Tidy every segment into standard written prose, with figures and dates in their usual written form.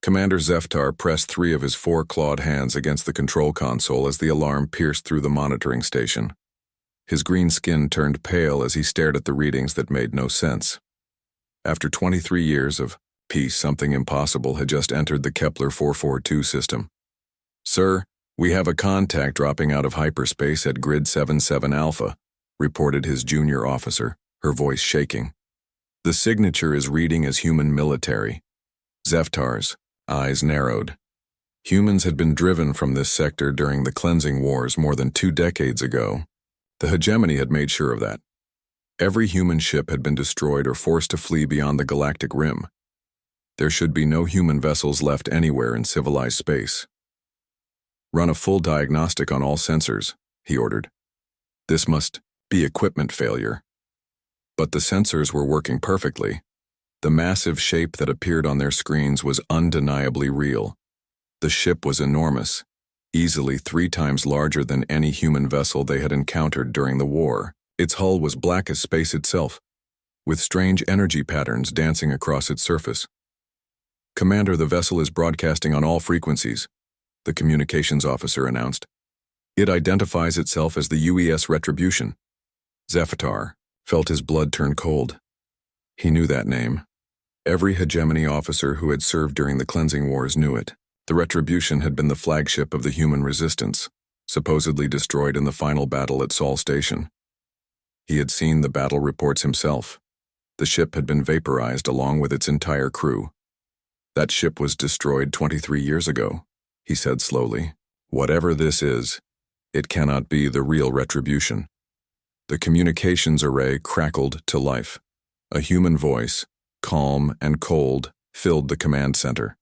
Commander Zeftar pressed 3 of his 4 clawed hands against the control console as the alarm pierced through the monitoring station. His green skin turned pale as he stared at the readings that made no sense. After 23 years of peace, something impossible had just entered the Kepler 442 system. "Sir, we have a contact dropping out of hyperspace at Grid 77 Alpha," reported his junior officer, her voice shaking. "The signature is reading as human military." Zeftar's eyes narrowed. Humans had been driven from this sector during the cleansing wars more than 2 decades ago. The hegemony had made sure of that. Every human ship had been destroyed or forced to flee beyond the galactic rim. There should be no human vessels left anywhere in civilized space. "Run a full diagnostic on all sensors," he ordered. "This must be equipment failure." But the sensors were working perfectly. The massive shape that appeared on their screens was undeniably real. The ship was enormous, easily 3 times larger than any human vessel they had encountered during the war. Its hull was black as space itself, with strange energy patterns dancing across its surface. "Commander, the vessel is broadcasting on all frequencies," the communications officer announced. "It identifies itself as the UES Retribution." Zeftar felt his blood turn cold. He knew that name. Every hegemony officer who had served during the cleansing wars knew it. The Retribution had been the flagship of the human resistance, supposedly destroyed in the final battle at Sol Station. He had seen the battle reports himself. The ship had been vaporized along with its entire crew. "That ship was destroyed 23 years ago," he said slowly. "Whatever this is, it cannot be the real Retribution." The communications array crackled to life. A human voice, calm and cold, filled the command center.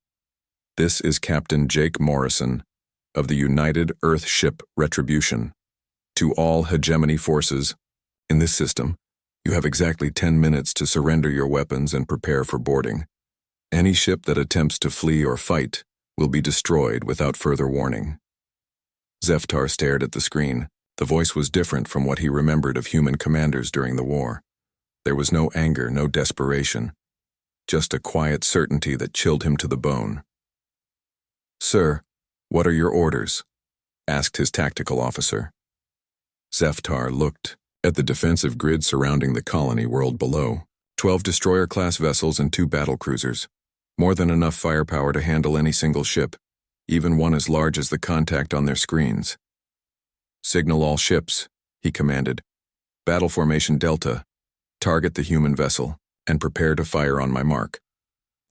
"This is Captain Jake Morrison of the United Earth Ship Retribution. To all hegemony forces in this system, you have exactly 10 minutes to surrender your weapons and prepare for boarding. Any ship that attempts to flee or fight will be destroyed without further warning." Zeftar stared at the screen. The voice was different from what he remembered of human commanders during the war. There was no anger, no desperation, just a quiet certainty that chilled him to the bone. "Sir, what are your orders?" asked his tactical officer. Zeftar looked at the defensive grid surrounding the colony world below. 12 destroyer-class vessels and 2 battlecruisers. More than enough firepower to handle any single ship, even one as large as the contact on their screens. "Signal all ships," he commanded. "Battle formation Delta. Target the human vessel, and prepare to fire on my mark."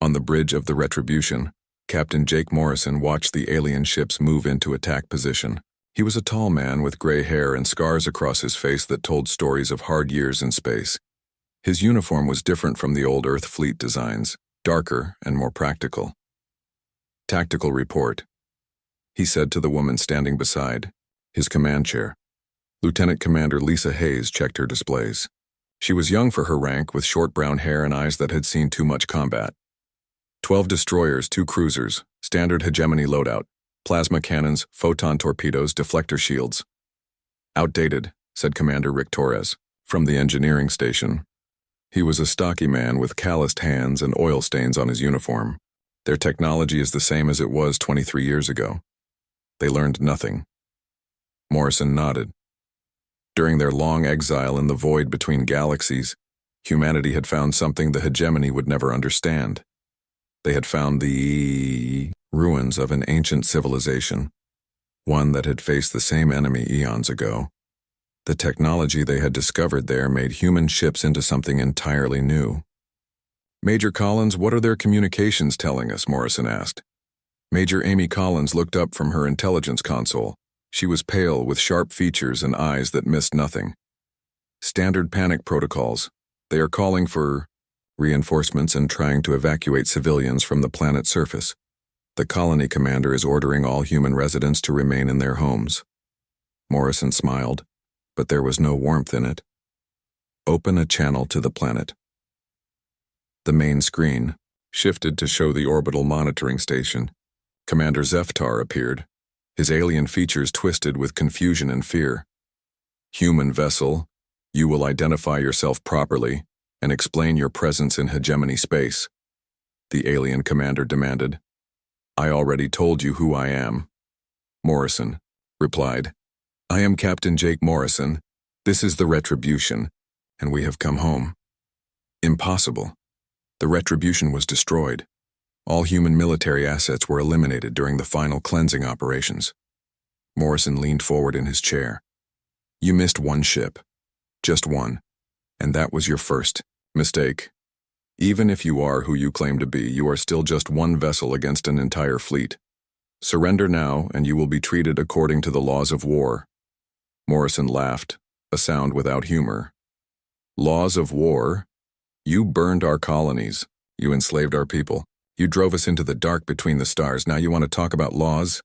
On the bridge of the Retribution, Captain Jake Morrison watched the alien ships move into attack position. He was a tall man with gray hair and scars across his face that told stories of hard years in space. His uniform was different from the old Earth fleet designs, darker and more practical. "Tactical report," he said to the woman standing beside his command chair. Lieutenant Commander Lisa Hayes checked her displays. She was young for her rank, with short brown hair and eyes that had seen too much combat. 12 destroyers, 2 cruisers, standard hegemony loadout, plasma cannons, photon torpedoes, deflector shields. "Outdated," said Commander Rick Torres, from the engineering station. He was a stocky man with calloused hands and oil stains on his uniform. "Their technology is the same as it was 23 years ago. They learned nothing." Morrison nodded. During their long exile in the void between galaxies, humanity had found something the hegemony would never understand. They had found the ruins of an ancient civilization, one that had faced the same enemy eons ago. The technology they had discovered there made human ships into something entirely new. "Major Collins, what are their communications telling us?" Morrison asked. Major Amy Collins looked up from her intelligence console. She was pale, with sharp features and eyes that missed nothing. "Standard panic protocols. They are calling for reinforcements and trying to evacuate civilians from the planet's surface. The colony commander is ordering all human residents to remain in their homes." Morrison smiled, but there was no warmth in it. "Open a channel to the planet." The main screen shifted to show the orbital monitoring station. Commander Zeftar appeared, his alien features twisted with confusion and fear. "Human vessel, you will identify yourself properly and explain your presence in hegemony space," the alien commander demanded. I already told you who I am, Morrison replied. I am Captain Jake Morrison. This is the Retribution, and we have come home. Impossible. The Retribution was destroyed. All human military assets were eliminated during the final cleansing operations. Morrison leaned forward in his chair. You missed one ship. Just one. And that was your first mistake. Even if you are who you claim to be, you are still just one vessel against an entire fleet. Surrender now, and you will be treated according to the laws of war. Morrison laughed, a sound without humor. Laws of war? You burned our colonies. You enslaved our people. You drove us into the dark between the stars. Now you want to talk about laws?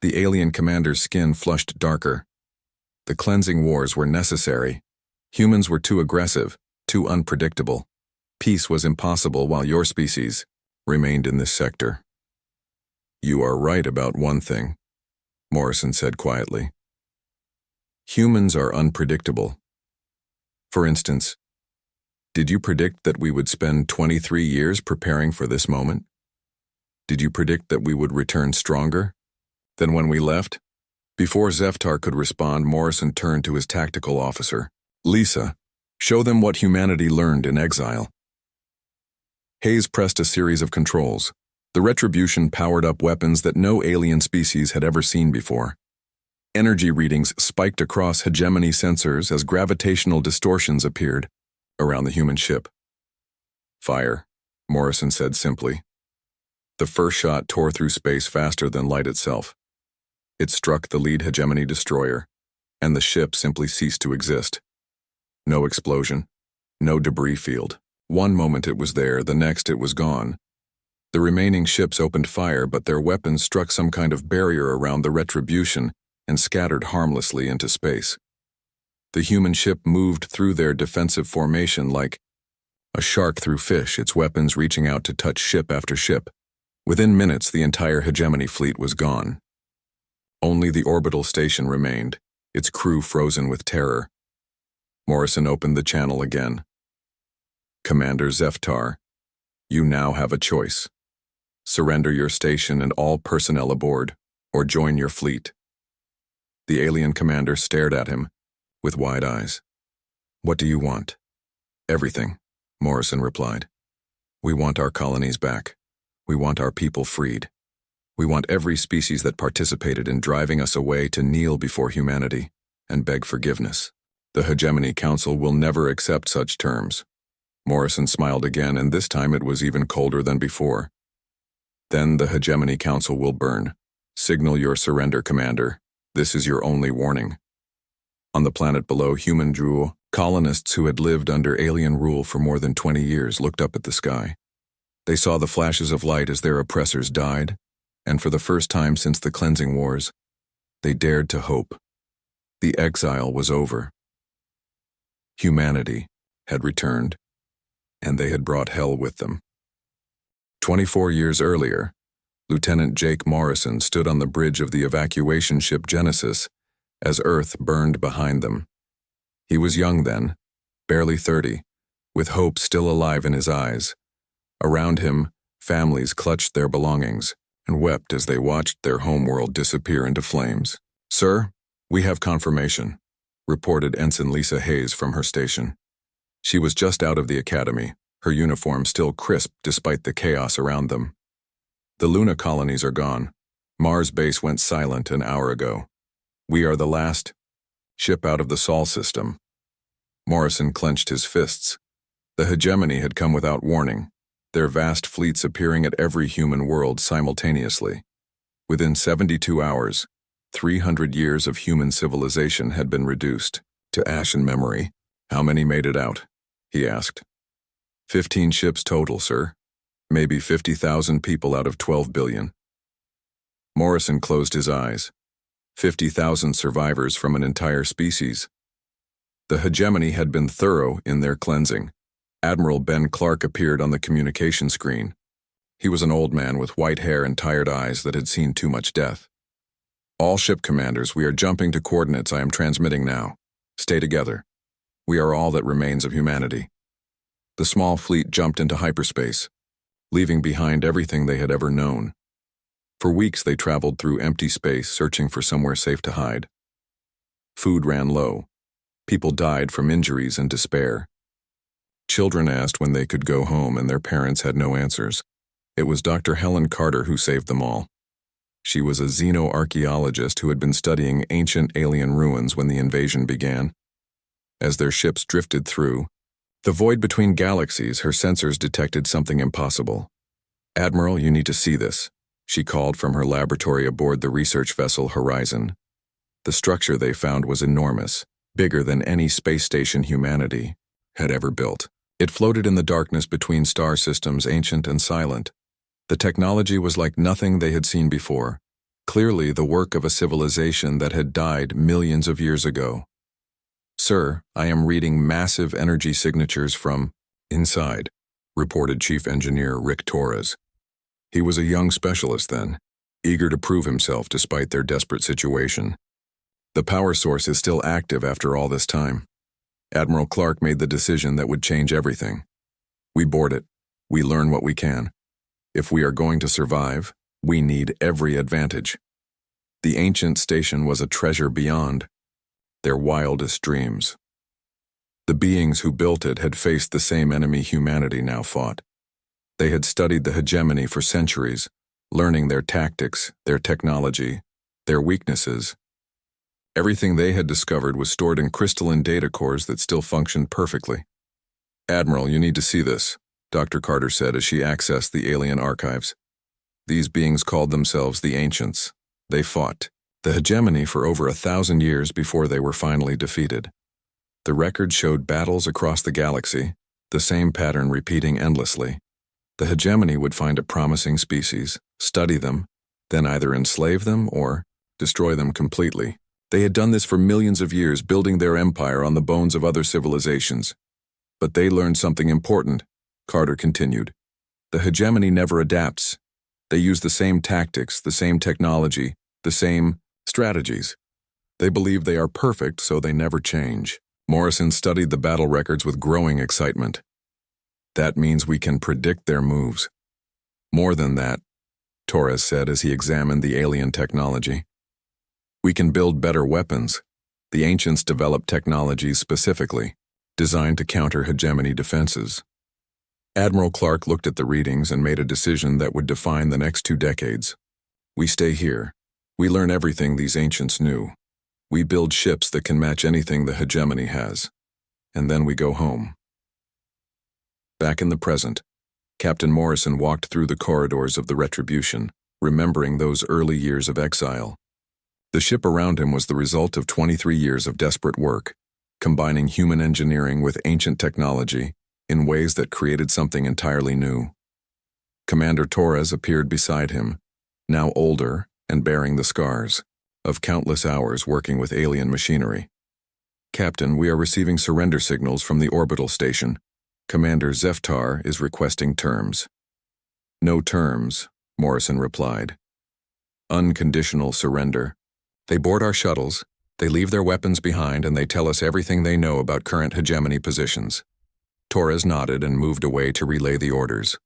The alien commander's skin flushed darker. The cleansing wars were necessary. Humans were too aggressive, too unpredictable. Peace was impossible while your species remained in this sector. You are right about one thing, Morrison said quietly. Humans are unpredictable. For instance, did you predict that we would spend 23 years preparing for this moment? Did you predict that we would return stronger than when we left? Before Zeftar could respond, Morrison turned to his tactical officer. Lisa, show them what humanity learned in Exile. Hayes pressed a series of controls. The Retribution powered up weapons that no alien species had ever seen before. Energy readings spiked across hegemony sensors as gravitational distortions appeared around the human ship. Fire, Morrison said simply. The first shot tore through space faster than light itself. It struck the lead hegemony destroyer, and the ship simply ceased to exist. No explosion, no debris field. One moment it was there, the next it was gone. The remaining ships opened fire, but their weapons struck some kind of barrier around the Retribution and scattered harmlessly into space. The human ship moved through their defensive formation like a shark through fish, its weapons reaching out to touch ship after ship. Within minutes, the entire hegemony fleet was gone. Only the orbital station remained, its crew frozen with terror. Morrison opened the channel again. Commander Zeftar, you now have a choice. Surrender your station and all personnel aboard, or join your fleet. The alien commander stared at him with wide eyes. What do you want? Everything, Morrison replied. We want our colonies back. We want our people freed. We want every species that participated in driving us away to kneel before humanity and beg forgiveness. The Hegemony Council will never accept such terms. Morrison smiled again, and this time it was even colder than before. Then the Hegemony Council will burn. Signal your surrender, Commander. This is your only warning. On the planet below, human Drew, colonists who had lived under alien rule for more than 20 years looked up at the sky. They saw the flashes of light as their oppressors died, and for the first time since the cleansing wars, they dared to hope. The exile was over. Humanity had returned, and they had brought hell with them. 24 years earlier, Lieutenant Jake Morrison stood on the bridge of the evacuation ship Genesis as Earth burned behind them. He was young then, barely 30, with hope still alive in his eyes. Around him, families clutched their belongings and wept as they watched their homeworld disappear into flames. Sir, we have confirmation, reported Ensign Lisa Hayes from her station. She was just out of the academy, her uniform still crisp despite the chaos around them. The Luna colonies are gone. Mars base went silent an hour ago. We are the last ship out of the Sol system. Morrison clenched his fists. The hegemony had come without warning, their vast fleets appearing at every human world simultaneously. Within 72 hours, 300 years of human civilization had been reduced to ash and memory. How many made it out? He asked. 15 ships total, sir. Maybe 50,000 people out of 12 billion. Morrison closed his eyes. 50,000 survivors from an entire species. The hegemony had been thorough in their cleansing. Admiral Ben Clark appeared on the communication screen. He was an old man with white hair and tired eyes that had seen too much death. All ship commanders, we are jumping to coordinates I am transmitting now. Stay together. We are all that remains of humanity. The small fleet jumped into hyperspace, leaving behind everything they had ever known. For weeks they traveled through empty space, searching for somewhere safe to hide. Food ran low. People died from injuries and despair. Children asked when they could go home, and their parents had no answers. It was Dr. Helen Carter who saved them all. She was a xenoarchaeologist who had been studying ancient alien ruins when the invasion began. As their ships drifted through the void between galaxies, her sensors detected something impossible. "Admiral, you need to see this," she called from her laboratory aboard the research vessel Horizon. The structure they found was enormous, bigger than any space station humanity had ever built. It floated in the darkness between star systems ancient and silent. The technology was like nothing they had seen before, clearly the work of a civilization that had died millions of years ago. "Sir, I am reading massive energy signatures from inside," reported Chief Engineer Rick Torres. He was a young specialist then, eager to prove himself despite their desperate situation. "The power source is still active after all this time. Admiral Clark made the decision that would change everything. We board it. We learn what we can. If we are going to survive, we need every advantage." The ancient station was a treasure beyond their wildest dreams. The beings who built it had faced the same enemy humanity now fought. They had studied the hegemony for centuries, learning their tactics, their technology, their weaknesses. Everything they had discovered was stored in crystalline data cores that still functioned perfectly. "Admiral, you need to see this," Dr. Carter said as she accessed the alien archives. These beings called themselves the Ancients. They fought the hegemony for over 1,000 years before they were finally defeated. The record showed battles across the galaxy, the same pattern repeating endlessly. The hegemony would find a promising species, study them, then either enslave them or destroy them completely. They had done this for millions of years, building their empire on the bones of other civilizations. But they learned something important, Carter continued. The hegemony never adapts. They use the same tactics, the same technology, the same strategies. They believe they are perfect, so they never change. Morrison studied the battle records with growing excitement. "That means we can predict their moves." "More than that," Torres said as he examined the alien technology. "We can build better weapons. The Ancients developed technologies specifically, designed to counter hegemony defenses." Admiral Clark looked at the readings and made a decision that would define the next 2 decades. "We stay here. We learn everything these Ancients knew. We build ships that can match anything the hegemony has. And then we go home." Back in the present, Captain Morrison walked through the corridors of the Retribution, remembering those early years of exile. The ship around him was the result of 23 years of desperate work, combining human engineering with ancient technology in ways that created something entirely new. Commander Torres appeared beside him, now older and bearing the scars of countless hours working with alien machinery. "Captain, we are receiving surrender signals from the orbital station. Commander Zeftar is requesting terms." "No terms," Morrison replied. "Unconditional surrender. They board our shuttles, they leave their weapons behind, and they tell us everything they know about current hegemony positions." Torres nodded and moved away to relay the orders.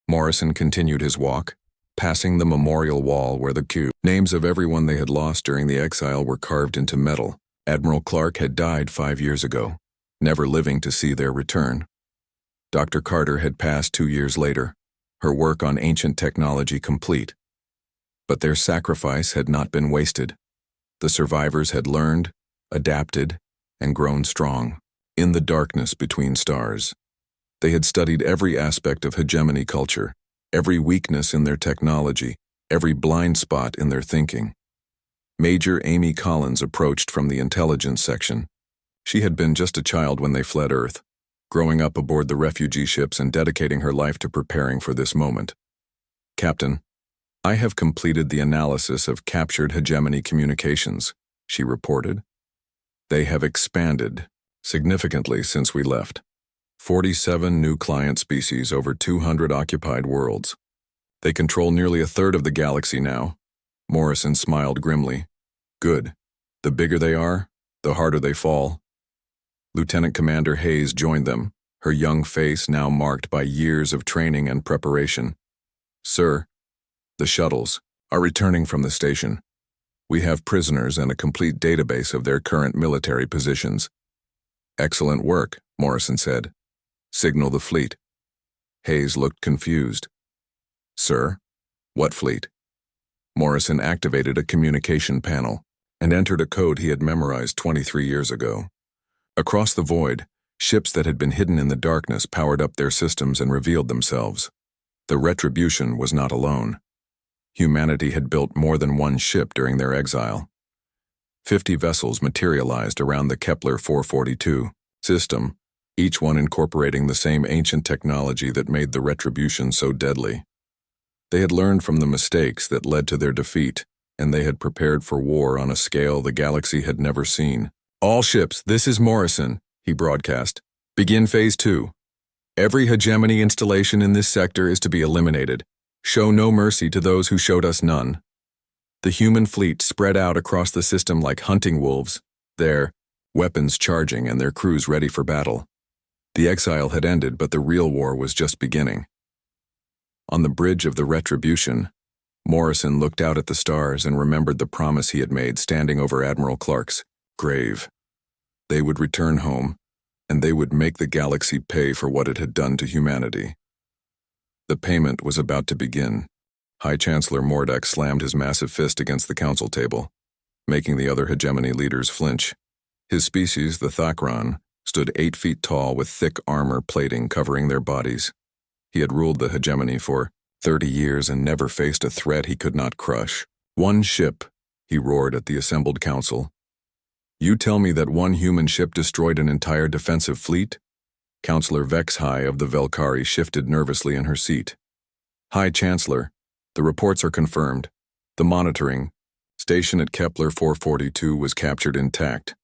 Morrison continued his walk, passing the memorial wall where the names of everyone they had lost during the exile were carved into metal. Admiral Clark had died 5 years ago, never living to see their return. Dr. Carter had passed 2 years later, her work on ancient technology complete. But their sacrifice had not been wasted. The survivors had learned, adapted, and grown strong. In the darkness between stars, they had studied every aspect of hegemony culture, every weakness in their technology, every blind spot in their thinking. Major Amy Collins approached from the intelligence section. She had been just a child when they fled Earth, growing up aboard the refugee ships and dedicating her life to preparing for this moment. "Captain, I have completed the analysis of captured hegemony communications," she reported. "They have expanded significantly since we left. 47 new client species over 200 occupied worlds. They control nearly a third of the galaxy now." Morrison smiled grimly. "Good. The bigger they are, the harder they fall." Lieutenant Commander Hayes joined them, her young face now marked by years of training and preparation. "Sir, the shuttles, are returning from the station. We have prisoners and a complete database of their current military positions. Excellent work, Morrison said. Signal the fleet. Hayes looked confused. Sir? What fleet? Morrison activated a communication panel and entered a code he had memorized 23 years ago. Across the void, ships that had been hidden in the darkness powered up their systems and revealed themselves. The Retribution was not alone. Humanity had built more than one ship during their exile. 50 vessels materialized around the Kepler 442 system, each one incorporating the same ancient technology that made the Retribution so deadly. They had learned from the mistakes that led to their defeat, and they had prepared for war on a scale the galaxy had never seen. All ships, this is Morrison, he broadcast. Begin Phase 2. Every hegemony installation in this sector is to be eliminated. Show no mercy to those who showed us none. The human fleet spread out across the system like hunting wolves, their weapons charging and their crews ready for battle. The exile had ended, but the real war was just beginning. On the bridge of the Retribution, Morrison looked out at the stars and remembered the promise he had made standing over Admiral Clark's grave. They would return home, and they would make the galaxy pay for what it had done to humanity. The payment was about to begin. High Chancellor Mordak slammed his massive fist against the council table, making the other hegemony leaders flinch. His species, the Thakran, stood 8 feet tall with thick armor plating covering their bodies. He had ruled the hegemony for 30 years and never faced a threat he could not crush. One ship, he roared at the assembled council. You tell me that one human ship destroyed an entire defensive fleet? Councillor Vexhai of the Velkari shifted nervously in her seat. High Chancellor, the reports are confirmed. The monitoring station at Kepler 442 was captured intact.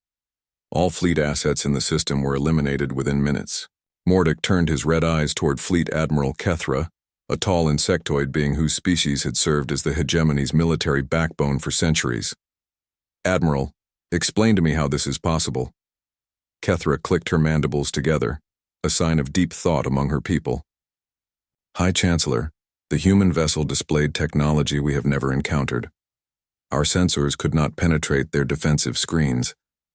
All fleet assets in the system were eliminated within minutes. Mordak turned his red eyes toward Fleet Admiral Kethra, a tall insectoid being whose species had served as the hegemony's military backbone for centuries. Admiral, explain to me how this is possible. Kethra clicked her mandibles together, a sign of deep thought among her people. High Chancellor, the human vessel displayed technology we have never encountered. Our sensors could not penetrate their defensive screens.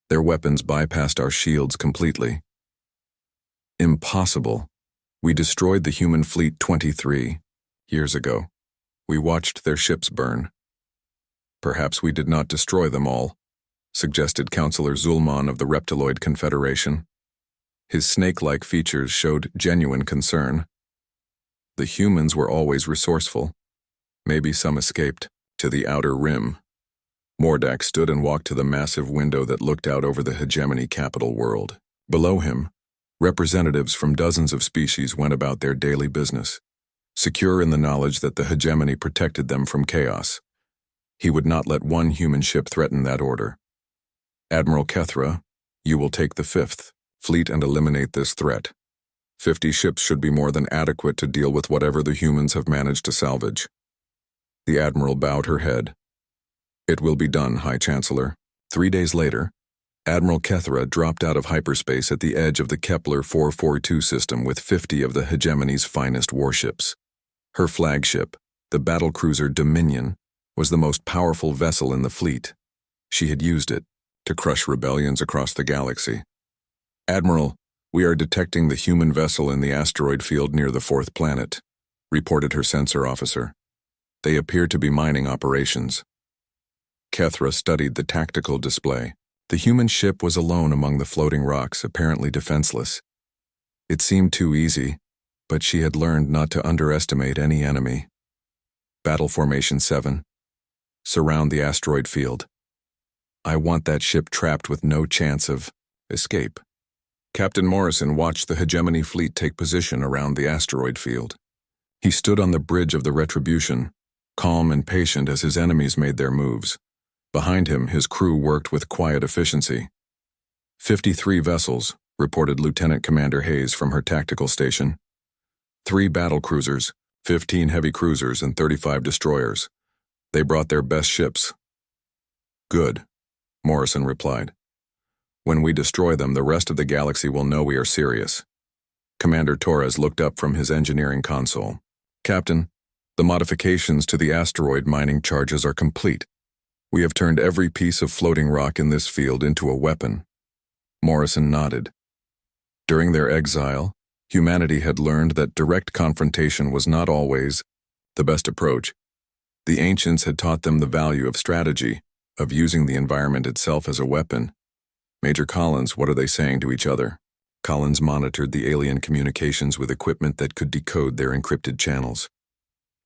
Their weapons bypassed our shields completely. Impossible. We destroyed the human fleet 23 years ago. We watched their ships burn. Perhaps we did not destroy them all, suggested Councillor Zulman of the Reptiloid Confederation. His snake-like features showed genuine concern. The humans were always resourceful. Maybe some escaped to the outer rim. Mordak stood and walked to the massive window that looked out over the hegemony capital world. Below him, representatives from dozens of species went about their daily business, secure in the knowledge that the hegemony protected them from chaos. He would not let one human ship threaten that order. Admiral Kethra, you will take the 5th Fleet and eliminate this threat. 50 ships should be more than adequate to deal with whatever the humans have managed to salvage. The Admiral bowed her head. It will be done, High Chancellor. 3 days later, Admiral Kethra dropped out of hyperspace at the edge of the Kepler 442 system with 50 of the hegemony's finest warships. Her flagship, the battlecruiser Dominion, was the most powerful vessel in the fleet. She had used it to crush rebellions across the galaxy. Admiral, we are detecting the human vessel in the asteroid field near the 4th planet, reported her sensor officer. They appear to be mining operations. Kethra studied the tactical display. The human ship was alone among the floating rocks, apparently defenseless. It seemed too easy, but she had learned not to underestimate any enemy. Battle Formation 7. Surround the asteroid field. I want that ship trapped with no chance of escape. Captain Morrison watched the hegemony fleet take position around the asteroid field. He stood on the bridge of the Retribution, calm and patient as his enemies made their moves. Behind him, his crew worked with quiet efficiency. 53 vessels, reported Lieutenant Commander Hayes from her tactical station. 3 battle cruisers, 15 heavy cruisers, and 35 destroyers. They brought their best ships. Good, Morrison replied. When we destroy them, the rest of the galaxy will know we are serious. Commander Torres looked up from his engineering console. Captain, The modifications to the asteroid mining charges are complete. We have turned every piece of floating rock in this field into a weapon. Morrison nodded. During their exile, humanity had learned that direct confrontation was not always the best approach. The ancients had taught them the value of strategy, of using the environment itself as a weapon. Major Collins, what are they saying to each other? Collins monitored the alien communications with equipment that could decode their encrypted channels.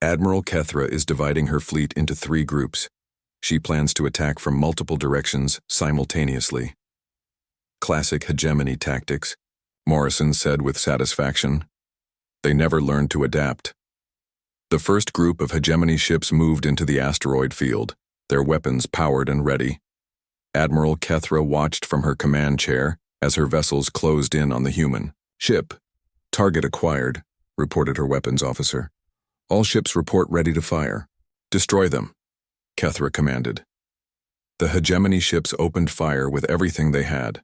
Admiral Kethra is dividing her fleet into 3 groups. She plans to attack from multiple directions simultaneously. Classic hegemony tactics, Morrison said with satisfaction. They never learned to adapt. The first group of hegemony ships moved into the asteroid field, their weapons powered and ready. Admiral Kethra watched from her command chair as her vessels closed in on the human ship. Target acquired, reported her weapons officer. All ships report ready to fire. Destroy them, Kethra commanded. The hegemony ships opened fire with everything they had.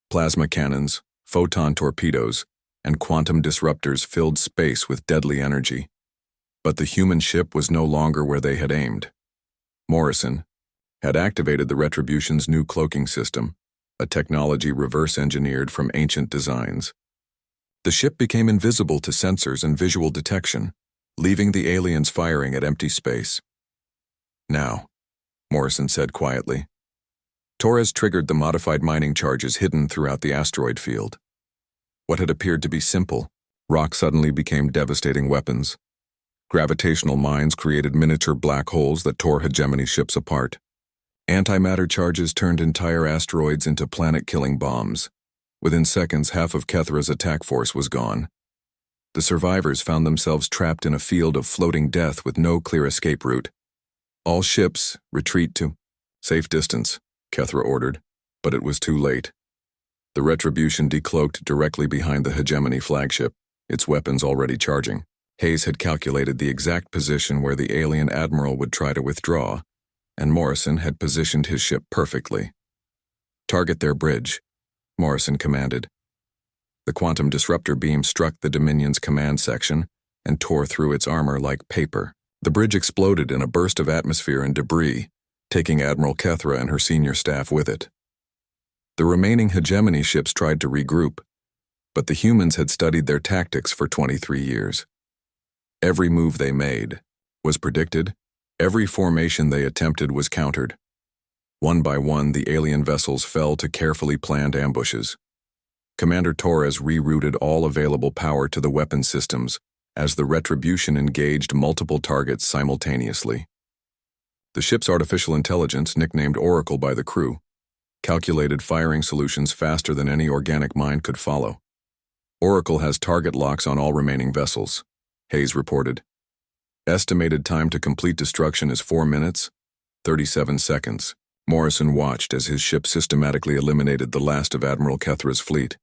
Plasma cannons, photon torpedoes, and quantum disruptors filled space with deadly energy. But the human ship was no longer where they had aimed. Morrison had activated the Retribution's new cloaking system, a technology reverse-engineered from ancient designs. The ship became invisible to sensors and visual detection, leaving the aliens firing at empty space. Now, Morrison said quietly. Torres triggered the modified mining charges hidden throughout the asteroid field. What had appeared to be simple, rock suddenly became devastating weapons. Gravitational mines created miniature black holes that tore hegemony ships apart. Antimatter charges turned entire asteroids into planet-killing bombs. Within seconds, half of Kethra's attack force was gone. The survivors found themselves trapped in a field of floating death with no clear escape route. All ships, retreat to safe distance, Kethra ordered, but it was too late. The Retribution decloaked directly behind the hegemony flagship, its weapons already charging. Hayes had calculated the exact position where the alien admiral would try to withdraw, and Morrison had positioned his ship perfectly. Target their bridge, Morrison commanded. The quantum disruptor beam struck the Dominion's command section and tore through its armor like paper. The bridge exploded in a burst of atmosphere and debris, taking Admiral Kethra and her senior staff with it. The remaining hegemony ships tried to regroup, but the humans had studied their tactics for 23 years. Every move they made was predicted, every formation they attempted was countered. One by one, the alien vessels fell to carefully planned ambushes. Commander Torres rerouted all available power to the weapon systems as the Retribution engaged multiple targets simultaneously. The ship's artificial intelligence, nicknamed Oracle by the crew, calculated firing solutions faster than any organic mind could follow. Oracle has target locks on all remaining vessels, Hayes reported. Estimated time to complete destruction is 4 minutes, 37 seconds. Morrison watched as his ship systematically eliminated the last of Admiral Kethra's fleet.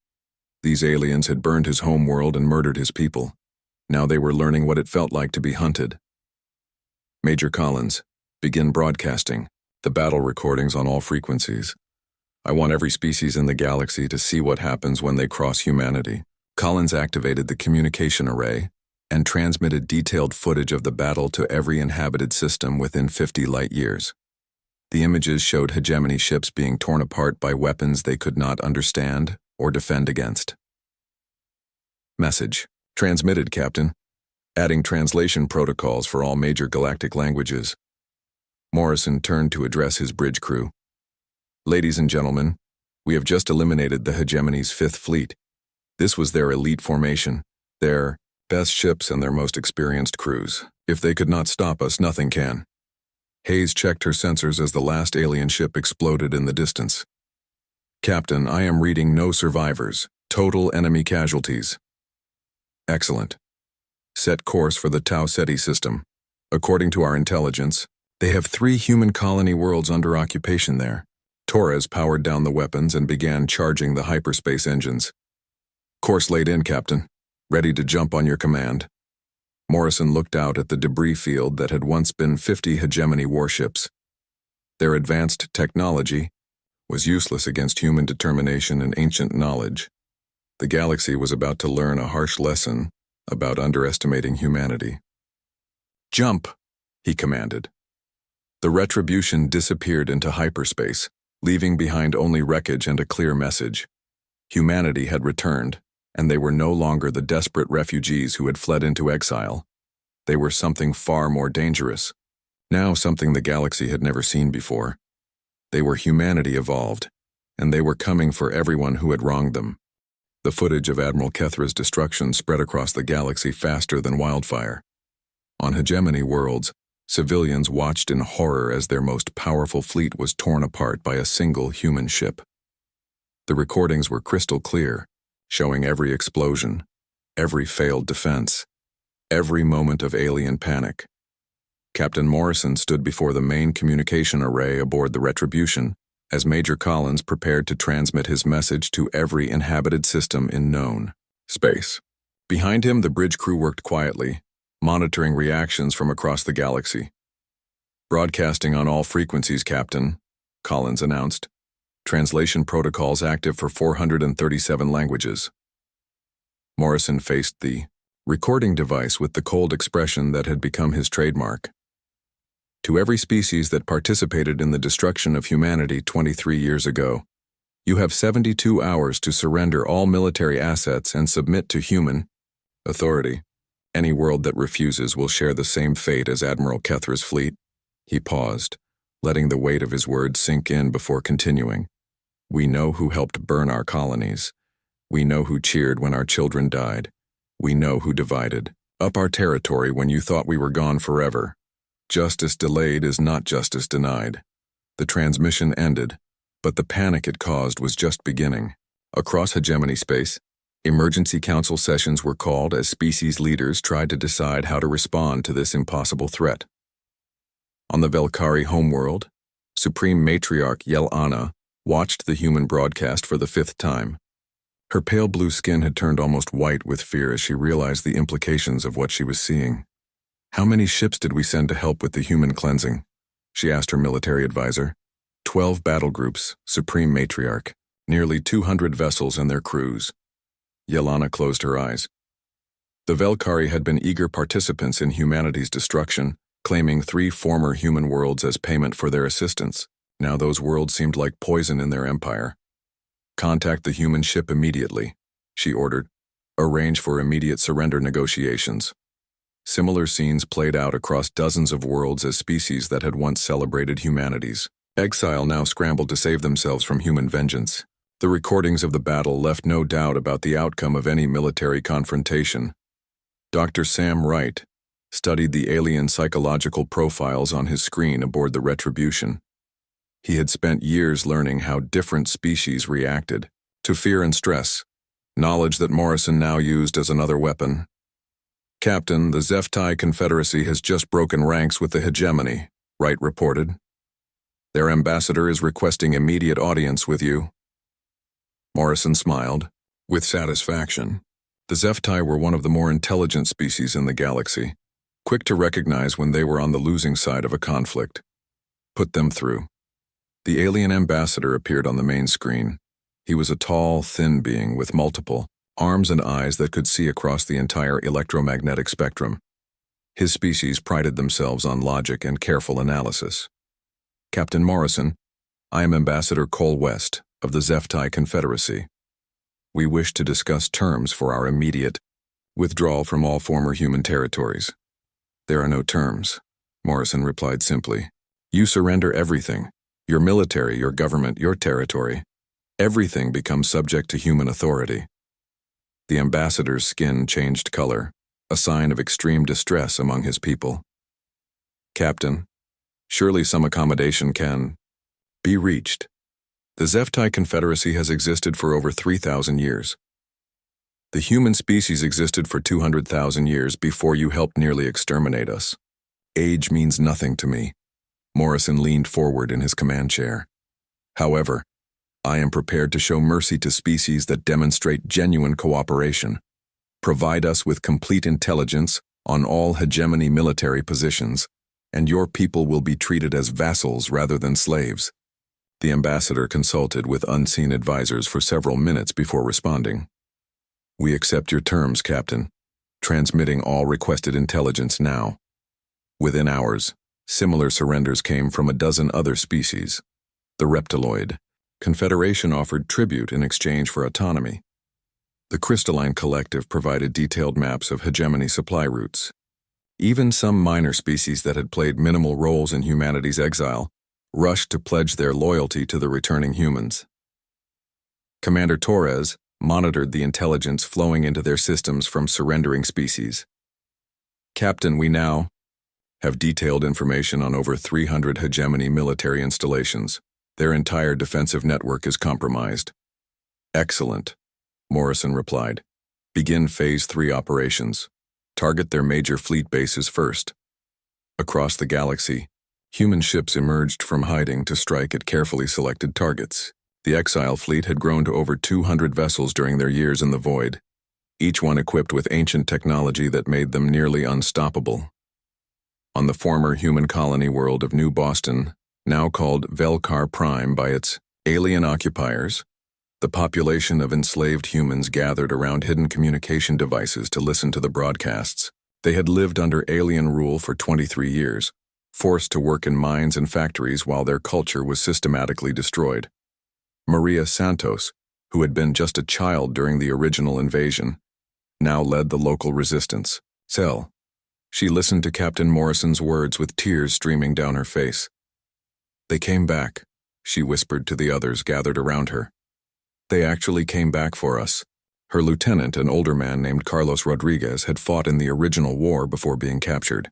These aliens had burned his home world and murdered his people. Now they were learning what it felt like to be hunted. Major Collins, begin broadcasting the battle recordings on all frequencies. I want every species in the galaxy to see what happens when they cross humanity. Collins activated the communication array and transmitted detailed footage of the battle to every inhabited system within 50 light-years. The images showed hegemony ships being torn apart by weapons they could not understand or defend against. Message. Transmitted, Captain. Adding translation protocols for all major galactic languages. Morrison turned to address his bridge crew. Ladies and gentlemen, we have just eliminated the hegemony's 5th fleet. This was their elite formation, their best ships and their most experienced crews. If they could not stop us, nothing can. Hayes checked her sensors as the last alien ship exploded in the distance. Captain, I am reading no survivors. Total enemy casualties. Excellent. Set course for the Tau Ceti system. According to our intelligence, they have 3 human colony worlds under occupation there. Torres powered down the weapons and began charging the hyperspace engines. Course laid in, Captain. Ready to jump on your command. Morrison looked out at the debris field that had once been 50 hegemony warships. Their advanced technology was useless against human determination and ancient knowledge. The galaxy was about to learn a harsh lesson about underestimating humanity. "Jump," he commanded. The Retribution disappeared into hyperspace, leaving behind only wreckage and a clear message. Humanity had returned, and they were no longer the desperate refugees who had fled into exile. They were something far more dangerous. Now something the galaxy had never seen before. They were humanity evolved, and they were coming for everyone who had wronged them. The footage of Admiral Kethra's destruction spread across the galaxy faster than wildfire. On hegemony worlds, civilians watched in horror as their most powerful fleet was torn apart by a single human ship. The recordings were crystal clear, showing every explosion, every failed defense, every moment of alien panic. Captain Morrison stood before the main communication array aboard the Retribution as Major Collins prepared to transmit his message to every inhabited system in known space. Behind him, the bridge crew worked quietly, monitoring reactions from across the galaxy. "Broadcasting on all frequencies, Captain," Collins announced. "Translation protocols active for 437 languages." Morrison faced the recording device with the cold expression that had become his trademark. "To every species that participated in the destruction of humanity 23 years ago, you have 72 hours to surrender all military assets and submit to human authority. Any world that refuses will share the same fate as Admiral Kethra's fleet." He paused, letting the weight of his words sink in before continuing. "We know who helped burn our colonies. We know who cheered when our children died. We know who divided up our territory when you thought we were gone forever. Justice delayed is not justice denied." The transmission ended, but the panic it caused was just beginning. Across hegemony space, emergency council sessions were called as species leaders tried to decide how to respond to this impossible threat. On the Velkari homeworld, Supreme Matriarch Yel'Ana watched the human broadcast for the 5th time. Her pale blue skin had turned almost white with fear as she realized the implications of what she was seeing. "How many ships did we send to help with the human cleansing?" she asked her military advisor. 12 battle groups, Supreme Matriarch, nearly 200 vessels and their crews." Yel'Ana closed her eyes. The Velkari had been eager participants in humanity's destruction, claiming 3 former human worlds as payment for their assistance. Now those worlds seemed like poison in their empire. "Contact the human ship immediately," she ordered. "Arrange for immediate surrender negotiations." Similar scenes played out across dozens of worlds as species that had once celebrated humanity's exile now scrambled to save themselves from human vengeance. The recordings of the battle left no doubt about the outcome of any military confrontation. Dr. Sam Wright studied the alien psychological profiles on his screen aboard the Retribution. He had spent years learning how different species reacted to fear and stress, knowledge that Morrison now used as another weapon. "Captain, the Zeftai Confederacy has just broken ranks with the hegemony," Wright reported. "Their ambassador is requesting immediate audience with you." Morrison smiled, with satisfaction. The Zeftai were one of the more intelligent species in the galaxy, quick to recognize when they were on the losing side of a conflict. "Put them through." The alien ambassador appeared on the main screen. He was a tall, thin being with multiple arms and eyes that could see across the entire electromagnetic spectrum. His species prided themselves on logic and careful analysis. "Captain Morrison, I am Ambassador Cole West of the Zeftai Confederacy. We wish to discuss terms for our immediate withdrawal from all former human territories." "There are no terms," Morrison replied simply. "You surrender everything. Your military, your government, your territory. Everything becomes subject to human authority." The ambassador's skin changed color, a sign of extreme distress among his people. "Captain, surely some accommodation can be reached. The Zeftai Confederacy has existed for over 3,000 years. The human species existed for 200,000 years before you helped nearly exterminate us. Age means nothing to me." Morrison leaned forward in his command chair. "However, I am prepared to show mercy to species that demonstrate genuine cooperation. Provide us with complete intelligence on all hegemony military positions, and your people will be treated as vassals rather than slaves." The ambassador consulted with unseen advisors for several minutes before responding. "We accept your terms, Captain. Transmitting all requested intelligence now." Within hours, similar surrenders came from a dozen other species. The reptiloid Confederation offered tribute in exchange for autonomy. The Crystalline Collective provided detailed maps of hegemony supply routes. Even some minor species that had played minimal roles in humanity's exile rushed to pledge their loyalty to the returning humans. Commander Torres monitored the intelligence flowing into their systems from surrendering species. Captain, we now have detailed information on over 300 hegemony military installations. Their entire defensive network is compromised. Excellent, Morrison replied. Begin Phase 3 operations. Target their major fleet bases first. Across the galaxy, human ships emerged from hiding to strike at carefully selected targets. The Exile fleet had grown to over 200 vessels during their years in the void, each one equipped with ancient technology that made them nearly unstoppable. On the former human colony world of New Boston, now called Velkar Prime by its alien occupiers, the population of enslaved humans gathered around hidden communication devices to listen to the broadcasts. They had lived under alien rule for 23 years, forced to work in mines and factories while their culture was systematically destroyed. Maria Santos, who had been just a child during the original invasion, now led the local resistance. She listened to Captain Morrison's words with tears streaming down her face. They came back, she whispered to the others gathered around her. They actually came back for us. Her lieutenant, an older man named Carlos Rodriguez, had fought in the original war before being captured.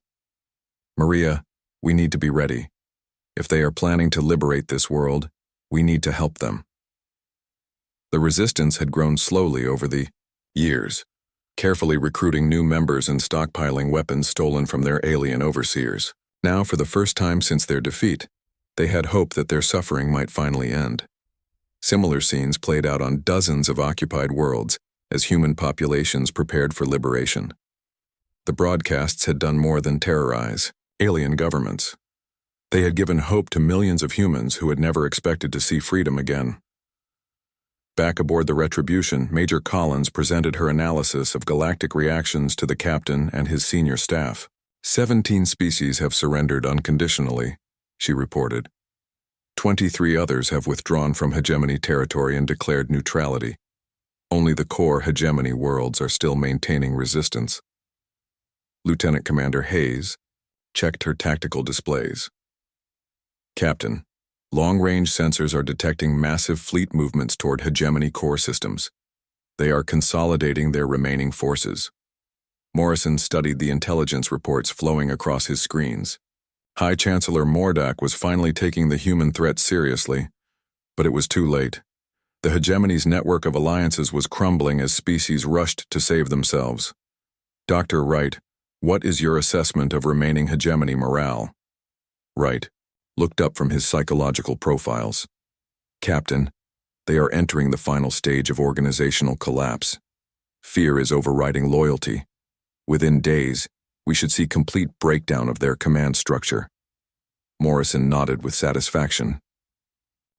Maria, we need to be ready. If they are planning to liberate this world, we need to help them. The resistance had grown slowly over the years, carefully recruiting new members and stockpiling weapons stolen from their alien overseers. Now, for the first time since their defeat, they had hope that their suffering might finally end. Similar scenes played out on dozens of occupied worlds as human populations prepared for liberation. The broadcasts had done more than terrorize alien governments. They had given hope to millions of humans who had never expected to see freedom again. Back aboard the Retribution, Major Collins presented her analysis of galactic reactions to the captain and his senior staff. 17 species have surrendered unconditionally, she reported. 23 others have withdrawn from hegemony territory and declared neutrality. Only the core hegemony worlds are still maintaining resistance. Lieutenant Commander Hayes checked her tactical displays. Captain, long-range sensors are detecting massive fleet movements toward hegemony core systems. They are consolidating their remaining forces. Morrison studied the intelligence reports flowing across his screens. High Chancellor Mordak was finally taking the human threat seriously, but it was too late. The hegemony's network of alliances was crumbling as species rushed to save themselves. Dr. Wright, what is your assessment of remaining hegemony morale? Wright looked up from his psychological profiles. Captain, they are entering the final stage of organizational collapse. Fear is overriding loyalty. Within days, we should see complete breakdown of their command structure. Morrison nodded with satisfaction.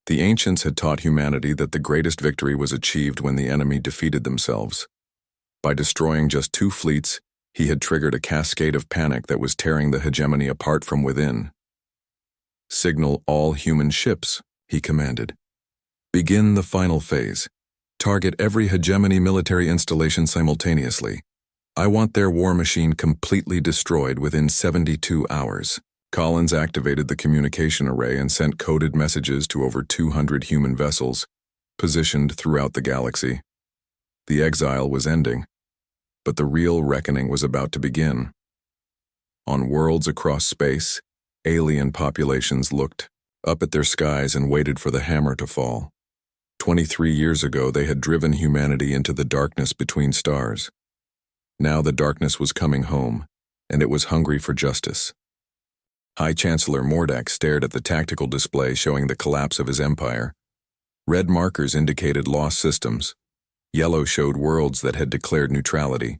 The ancients had taught humanity that the greatest victory was achieved when the enemy defeated themselves. By destroying just 2 fleets, he had triggered a cascade of panic that was tearing the hegemony apart from within. Signal all human ships, he commanded. Begin the final phase. Target every hegemony military installation simultaneously. I want their war machine completely destroyed within 72 hours. Collins activated the communication array and sent coded messages to over 200 human vessels, positioned throughout the galaxy. The exile was ending, but the real reckoning was about to begin. On worlds across space, alien populations looked up at their skies and waited for the hammer to fall. 23 years ago, they had driven humanity into the darkness between stars. Now the darkness was coming home, and it was hungry for justice. High Chancellor Mordak stared at the tactical display showing the collapse of his empire. Red markers indicated lost systems. Yellow showed worlds that had declared neutrality.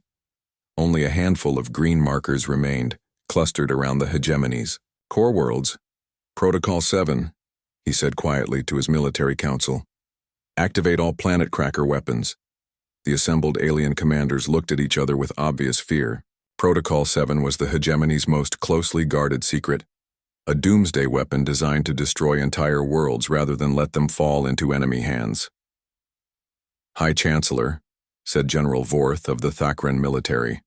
Only a handful of green markers remained, clustered around the hegemonies. Core worlds. Protocol 7, he said quietly to his military council. Activate all planet cracker weapons. The assembled alien commanders looked at each other with obvious fear. Protocol 7 was the hegemony's most closely guarded secret, a doomsday weapon designed to destroy entire worlds rather than let them fall into enemy hands. "High Chancellor," said General Vorth of the Thakran military,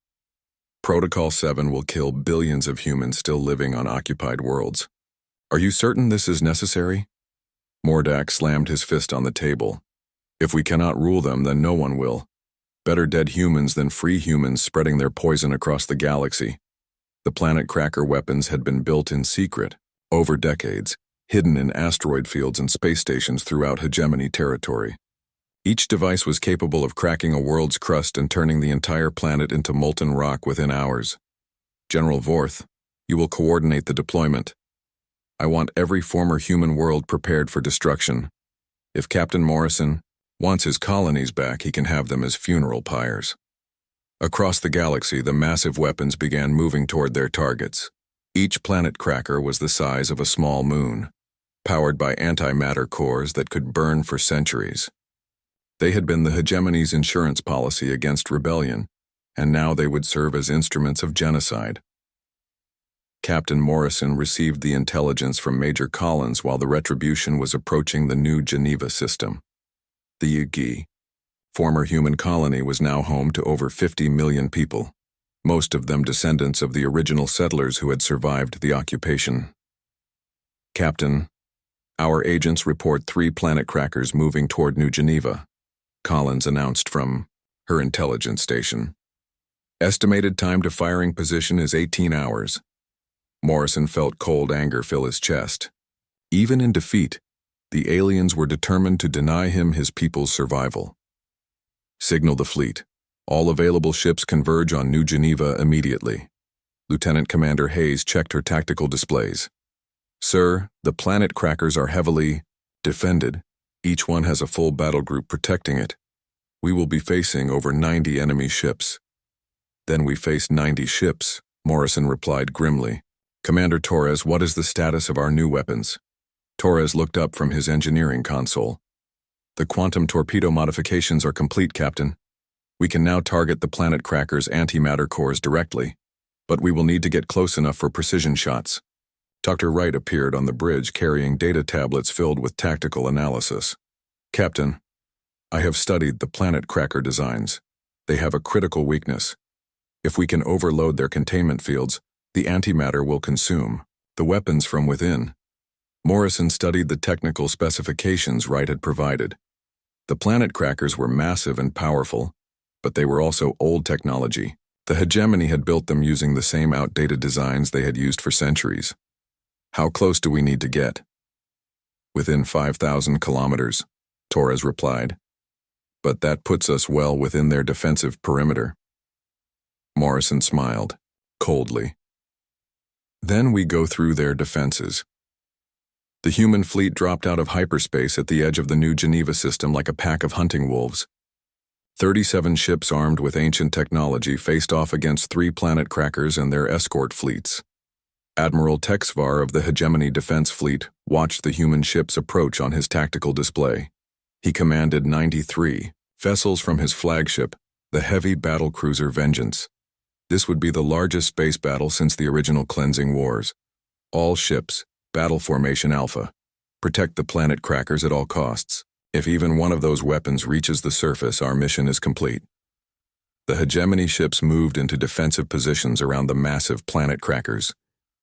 "Protocol 7 will kill billions of humans still living on occupied worlds. Are you certain this is necessary?" Mordak slammed his fist on the table. "If we cannot rule them, then no one will. Better dead humans than free humans spreading their poison across the galaxy." The planet cracker weapons had been built in secret, over decades, hidden in asteroid fields and space stations throughout hegemony territory. Each device was capable of cracking a world's crust and turning the entire planet into molten rock within hours. "General Vorth, you will coordinate the deployment. I want every former human world prepared for destruction. If Captain Morrison wants his colonies back, he can have them as funeral pyres." Across the galaxy, the massive weapons began moving toward their targets. Each planet cracker was the size of a small moon, powered by antimatter cores that could burn for centuries. They had been the hegemony's insurance policy against rebellion, and now they would serve as instruments of genocide. Captain Morrison received the intelligence from Major Collins while the Retribution was approaching the New Geneva system. The Yagi, former human colony, was now home to over 50 million people, most of them descendants of the original settlers who had survived the occupation. "Captain, our agents report 3 planet crackers moving toward New Geneva," Collins announced from her intelligence station. "Estimated time to firing position is 18 hours. Morrison felt cold anger fill his chest. Even in defeat, the aliens were determined to deny him his people's survival. "Signal the fleet. All available ships converge on New Geneva immediately." Lieutenant Commander Hayes checked her tactical displays. "Sir, the planet crackers are heavily defended. Each one has a full battle group protecting it. We will be facing over 90 enemy ships." "Then we face 90 ships," Morrison replied grimly. "Commander Torres, what is the status of our new weapons?" Torres looked up from his engineering console. "The quantum torpedo modifications are complete, Captain. We can now target the planet crackers' antimatter cores directly, but we will need to get close enough for precision shots." Dr. Wright appeared on the bridge carrying data tablets filled with tactical analysis. "Captain, I have studied the planet cracker designs. They have a critical weakness. If we can overload their containment fields, the antimatter will consume the weapons from within." Morrison studied the technical specifications Wright had provided. The planet crackers were massive and powerful, but they were also old technology. The hegemony had built them using the same outdated designs they had used for centuries. "How close do we need to get?" "Within 5,000 kilometers, Torres replied. "But that puts us well within their defensive perimeter." Morrison smiled, coldly. "Then we go through their defenses." The human fleet dropped out of hyperspace at the edge of the New Geneva system like a pack of hunting wolves. 37 ships armed with ancient technology faced off against 3 planet crackers and their escort fleets. Admiral Texvar of the Hegemony Defense Fleet watched the human ships approach on his tactical display. He commanded 93 vessels from his flagship, the heavy battlecruiser Vengeance. This would be the largest space battle since the original Cleansing Wars. All ships, Battle Formation Alpha. Protect the planet crackers at all costs. If even one of those weapons reaches the surface, our mission is complete. The hegemony ships moved into defensive positions around the massive planet crackers.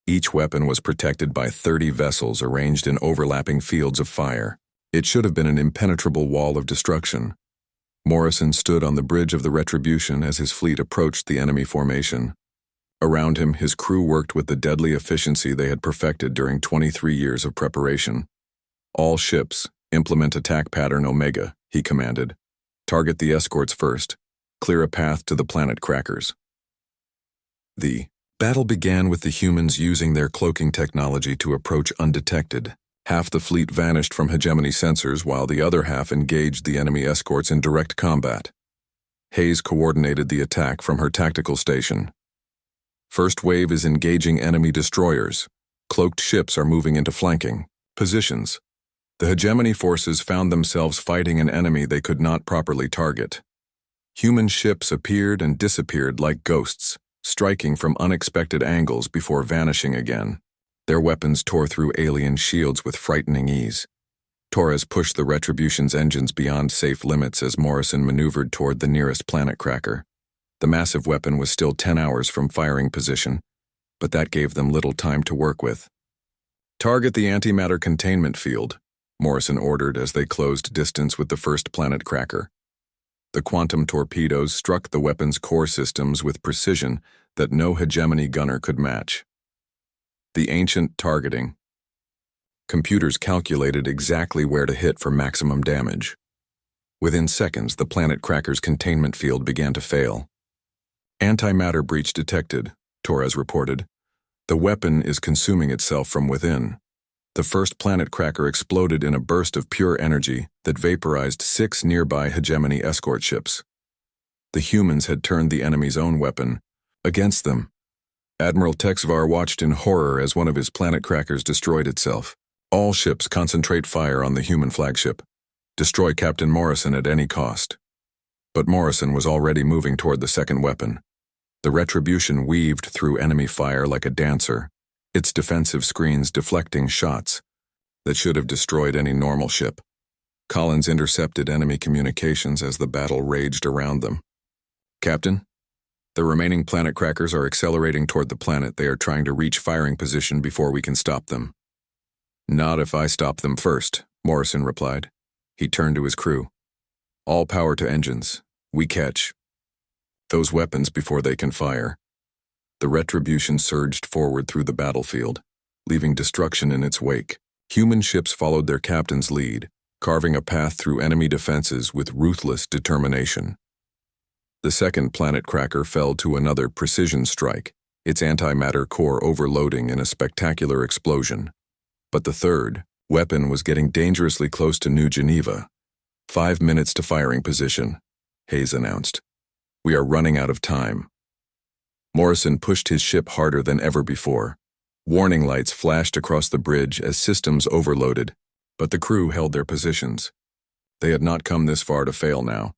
Each weapon was protected by 30 vessels arranged in overlapping fields of fire. It should have been an impenetrable wall of destruction. Morrison stood on the bridge of the Retribution as his fleet approached the enemy formation. Around him, his crew worked with the deadly efficiency they had perfected during 23 years of preparation. "All ships, implement attack pattern Omega," he commanded. "Target the escorts first. Clear a path to the planet crackers." The battle began with the humans using their cloaking technology to approach undetected. Half the fleet vanished from hegemony sensors while the other half engaged the enemy escorts in direct combat. Hayes coordinated the attack from her tactical station. "First wave is engaging enemy destroyers. Cloaked ships are moving into flanking positions." The hegemony forces found themselves fighting an enemy they could not properly target. Human ships appeared and disappeared like ghosts, striking from unexpected angles before vanishing again. Their weapons tore through alien shields with frightening ease. Torres pushed the Retribution's engines beyond safe limits as Morrison maneuvered toward the nearest planet cracker. The massive weapon was still 10 hours from firing position, but that gave them little time to work with. "Target the antimatter containment field," Morrison ordered as they closed distance with the first planet cracker. The quantum torpedoes struck the weapon's core systems with precision that no hegemony gunner could match. The ancient targeting. Computers calculated exactly where to hit for maximum damage. Within seconds, the planet cracker's containment field began to fail. "Antimatter breach detected," Torres reported. "The weapon is consuming itself from within." The first planet cracker exploded in a burst of pure energy that vaporized 6 nearby hegemony escort ships. The humans had turned the enemy's own weapon against them. Admiral Texvar watched in horror as one of his planet crackers destroyed itself. "All ships concentrate fire on the human flagship. Destroy Captain Morrison at any cost." But Morrison was already moving toward the second weapon. The Retribution weaved through enemy fire like a dancer, its defensive screens deflecting shots that should have destroyed any normal ship. Collins intercepted enemy communications as the battle raged around them. "Captain, the remaining planet crackers are accelerating toward the planet. They are trying to reach firing position before we can stop them." "Not if I stop them first," Morrison replied. He turned to his crew. "All power to engines. We catch those weapons before they can fire." The Retribution surged forward through the battlefield, leaving destruction in its wake. Human ships followed their captain's lead, carving a path through enemy defenses with ruthless determination. The second planet cracker fell to another precision strike, its antimatter core overloading in a spectacular explosion. But the third weapon was getting dangerously close to New Geneva. 5 minutes to firing position, Hayes announced. "We are running out of time." Morrison pushed his ship harder than ever before. Warning lights flashed across the bridge as systems overloaded, but the crew held their positions. They had not come this far to fail now.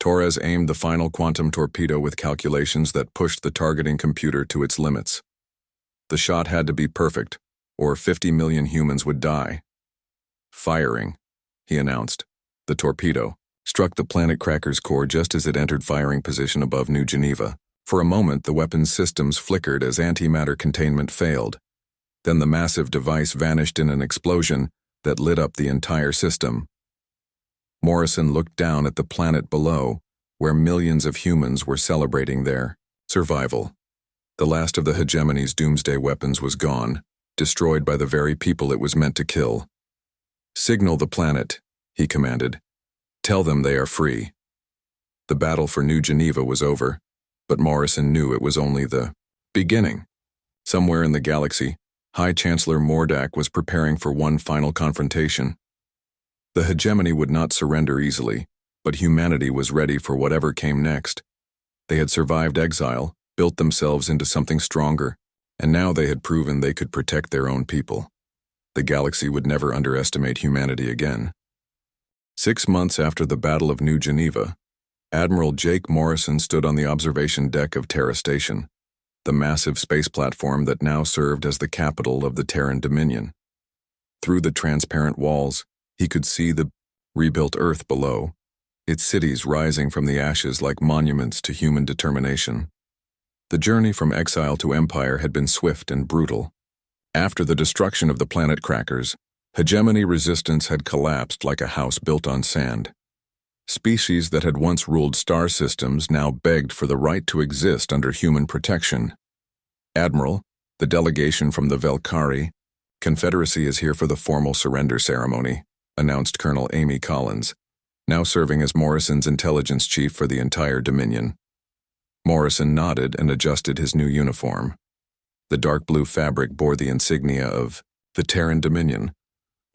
Torres aimed the final quantum torpedo with calculations that pushed the targeting computer to its limits. The shot had to be perfect, or 50 million humans would die. "Firing," he announced. The torpedo struck the planet cracker's core just as it entered firing position above New Geneva. For a moment, the weapon's systems flickered as antimatter containment failed. Then the massive device vanished in an explosion that lit up the entire system. Morrison looked down at the planet below, where millions of humans were celebrating their survival. The last of the hegemony's doomsday weapons was gone, destroyed by the very people it was meant to kill. "Signal the planet," he commanded. "Tell them they are free." The battle for New Geneva was over, but Morrison knew it was only the beginning. Somewhere in the galaxy, High Chancellor Mordak was preparing for one final confrontation. The hegemony would not surrender easily, but humanity was ready for whatever came next. They had survived exile, built themselves into something stronger, and now they had proven they could protect their own people. The galaxy would never underestimate humanity again. 6 months after the Battle of New Geneva, Admiral Jake Morrison stood on the observation deck of Terra Station, the massive space platform that now served as the capital of the Terran Dominion. Through the transparent walls, he could see the rebuilt Earth below, its cities rising from the ashes like monuments to human determination. The journey from exile to empire had been swift and brutal. After the destruction of the planet crackers, hegemony resistance had collapsed like a house built on sand. Species that had once ruled star systems now begged for the right to exist under human protection. "Admiral, the delegation from the Velkari Confederacy is here for the formal surrender ceremony," announced Colonel Amy Collins, now serving as Morrison's intelligence chief for the entire Dominion. Morrison nodded and adjusted his new uniform. The dark blue fabric bore the insignia of the Terran Dominion,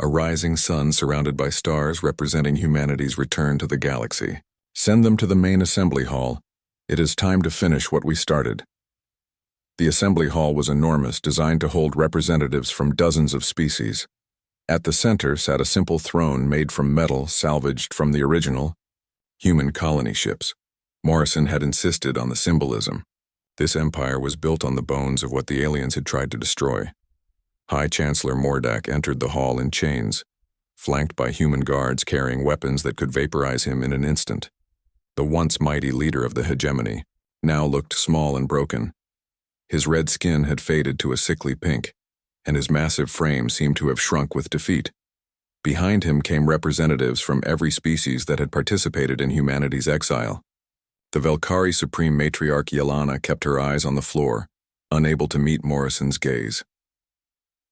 a rising sun surrounded by stars representing humanity's return to the galaxy. "Send them to the main assembly hall. It is time to finish what we started." The assembly hall was enormous, designed to hold representatives from dozens of species. At the center sat a simple throne made from metal salvaged from the original human colony ships. Morrison had insisted on the symbolism. This empire was built on the bones of what the aliens had tried to destroy. High Chancellor Mordak entered the hall in chains, flanked by human guards carrying weapons that could vaporize him in an instant. The once mighty leader of the hegemony now looked small and broken. His red skin had faded to a sickly pink, and his massive frame seemed to have shrunk with defeat. Behind him came representatives from every species that had participated in humanity's exile. The Velkari Supreme Matriarch Yelana kept her eyes on the floor, unable to meet Morrison's gaze.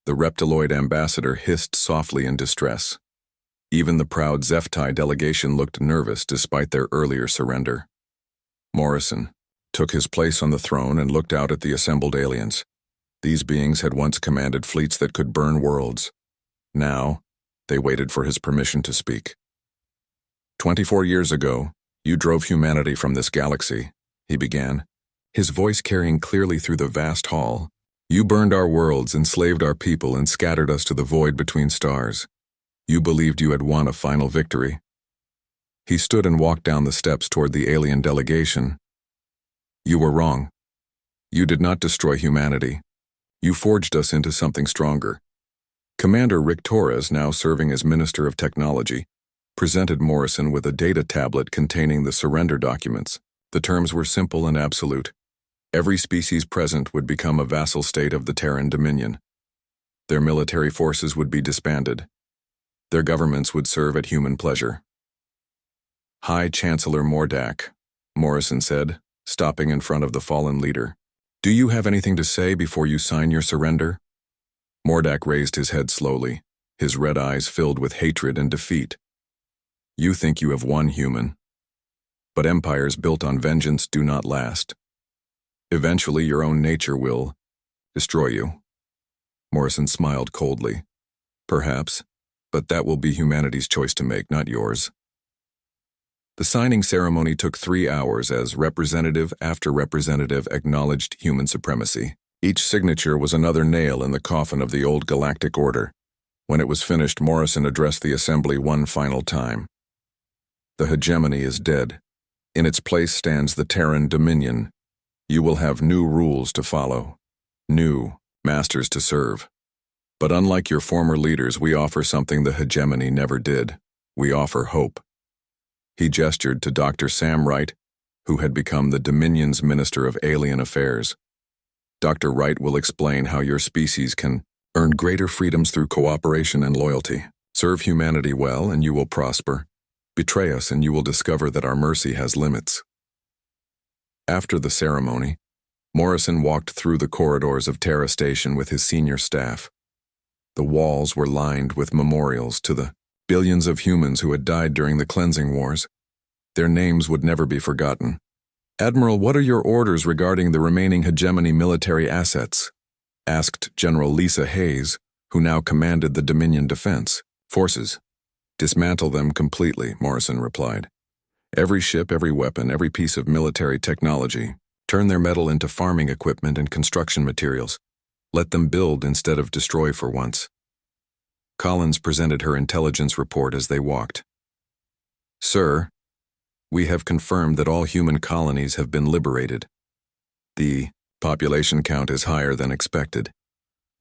The reptiloid ambassador hissed softly in distress. Even the proud Zeftai delegation looked nervous despite their earlier surrender. Morrison took his place on the throne and looked out at the assembled aliens. These beings had once commanded fleets that could burn worlds. Now, they waited for his permission to speak. 24 years ago, you drove humanity from this galaxy, he began, his voice carrying clearly through the vast hall. You burned our worlds, enslaved our people, and scattered us to the void between stars. You believed you had won a final victory. He stood and walked down the steps toward the alien delegation. You were wrong. You did not destroy humanity. You forged us into something stronger. Commander Rick Torres, now serving as Minister of Technology, presented Morrison with a data tablet containing the surrender documents. The terms were simple and absolute. Every species present would become a vassal state of the Terran Dominion. Their military forces would be disbanded. Their governments would serve at human pleasure. High Chancellor Mordak, Morrison said, stopping in front of the fallen leader. Do you have anything to say before you sign your surrender? Mordak raised his head slowly, his red eyes filled with hatred and defeat. You think you have won, human. But empires built on vengeance do not last. Eventually, your own nature will destroy you. Morrison smiled coldly. Perhaps, but that will be humanity's choice to make, not yours. The signing ceremony took 3 hours as representative after representative acknowledged human supremacy. Each signature was another nail in the coffin of the old Galactic Order. When it was finished, Morrison addressed the assembly one final time. The hegemony is dead. In its place stands the Terran Dominion. You will have new rules to follow, new masters to serve. But unlike your former leaders, we offer something the hegemony never did. We offer hope. He gestured to Dr. Sam Wright, who had become the Dominion's Minister of Alien Affairs. Dr. Wright will explain how your species can earn greater freedoms through cooperation and loyalty. Serve humanity well and you will prosper. Betray us and you will discover that our mercy has limits. After the ceremony, Morrison walked through the corridors of Terra Station with his senior staff. The walls were lined with memorials to the billions of humans who had died during the cleansing wars. Their names would never be forgotten. Admiral, what are your orders regarding the remaining hegemony military assets? Asked General Lisa Hayes, who now commanded the Dominion Defense Forces. Dismantle them completely, Morrison replied. Every ship, every weapon, every piece of military technology. Turn their metal into farming equipment and construction materials. Let them build instead of destroy for once. Collins presented her intelligence report as they walked. Sir, we have confirmed that all human colonies have been liberated. The population count is higher than expected.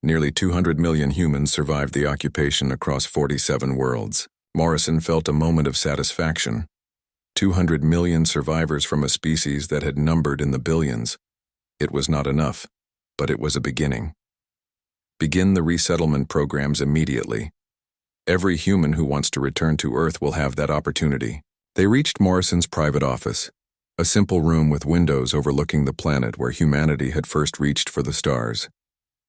Nearly 200 million humans survived the occupation across 47 worlds. Morrison felt a moment of satisfaction. 200 million survivors from a species that had numbered in the billions. It was not enough, but it was a beginning. Begin the resettlement programs immediately. Every human who wants to return to Earth will have that opportunity. They reached Morrison's private office, a simple room with windows overlooking the planet where humanity had first reached for the stars.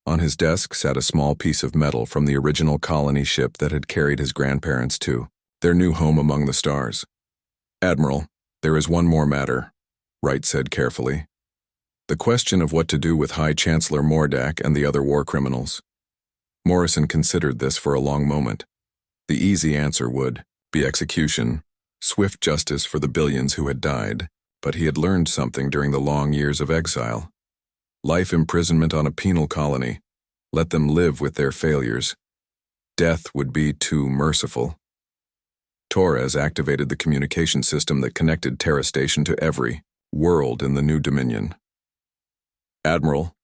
On his desk sat a small piece of metal from the original colony ship that had carried his grandparents to their new home among the stars. Admiral, there is one more matter, Wright said carefully. The question of what to do with High Chancellor Mordak and the other war criminals. Morrison considered this for a long moment. The easy answer would be execution, swift justice for the billions who had died, but he had learned something during the long years of exile. Life imprisonment on a penal colony. Let them live with their failures. Death would be too merciful. Torres activated the communication system that connected Terra Station to every world in the new Dominion. "Admiral,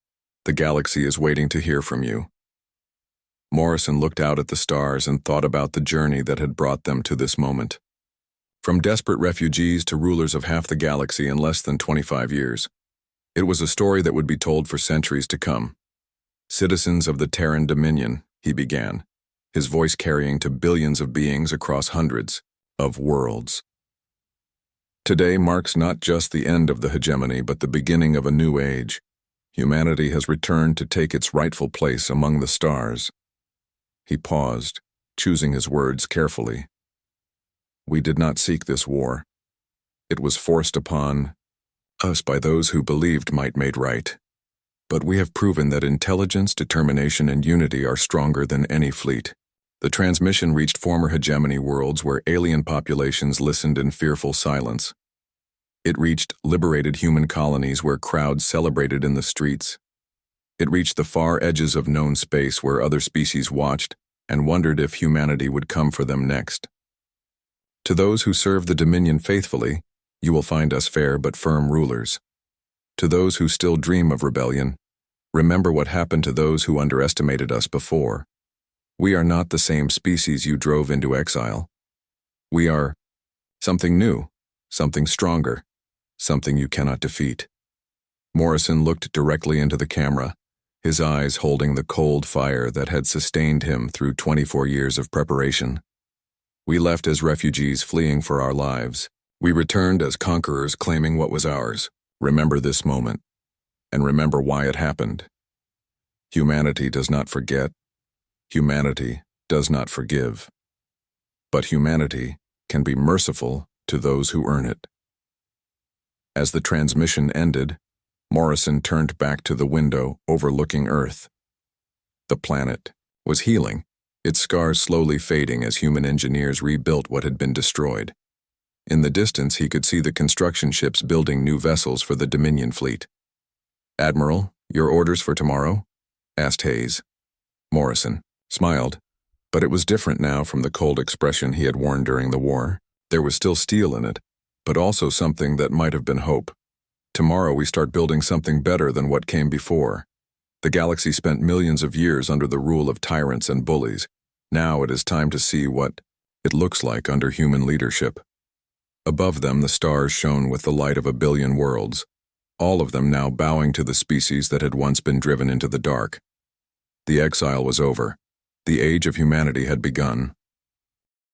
the galaxy is waiting to hear from you." Morrison looked out at the stars and thought about the journey that had brought them to this moment. From desperate refugees to rulers of half the galaxy in less than 25 years. It was a story that would be told for centuries to come. "Citizens of the Terran Dominion," he began, his voice carrying to billions of beings across hundreds of worlds. "Today marks not just the end of the hegemony, but the beginning of a new age. Humanity has returned to take its rightful place among the stars." He paused, choosing his words carefully. "We did not seek this war. It was forced upon us by those who believed might made right. But we have proven that intelligence, determination, and unity are stronger than any fleet." The transmission reached former hegemony worlds where alien populations listened in fearful silence. It reached liberated human colonies where crowds celebrated in the streets. It reached the far edges of known space where other species watched and wondered if humanity would come for them next. "To those who serve the Dominion faithfully, you will find us fair but firm rulers. To those who still dream of rebellion, remember what happened to those who underestimated us before. We are not the same species you drove into exile. We are something new, something stronger, something you cannot defeat." Morrison looked directly into the camera, his eyes holding the cold fire that had sustained him through 24 years of preparation. "We left as refugees fleeing for our lives. We returned as conquerors claiming what was ours. Remember this moment, and remember why it happened. Humanity does not forget. Humanity does not forgive. But humanity can be merciful to those who earn it." As the transmission ended, Morrison turned back to the window overlooking Earth. The planet was healing, its scars slowly fading as human engineers rebuilt what had been destroyed. In the distance, he could see the construction ships building new vessels for the Dominion fleet. "Admiral, your orders for tomorrow?" asked Hayes. Morrison smiled, but it was different now from the cold expression he had worn during the war. There was still steel in it, but also something that might have been hope. "Tomorrow we start building something better than what came before. The galaxy spent millions of years under the rule of tyrants and bullies. Now it is time to see what it looks like under human leadership." Above them, the stars shone with the light of 1 billion worlds, all of them now bowing to the species that had once been driven into the dark. The exile was over. The age of humanity had begun.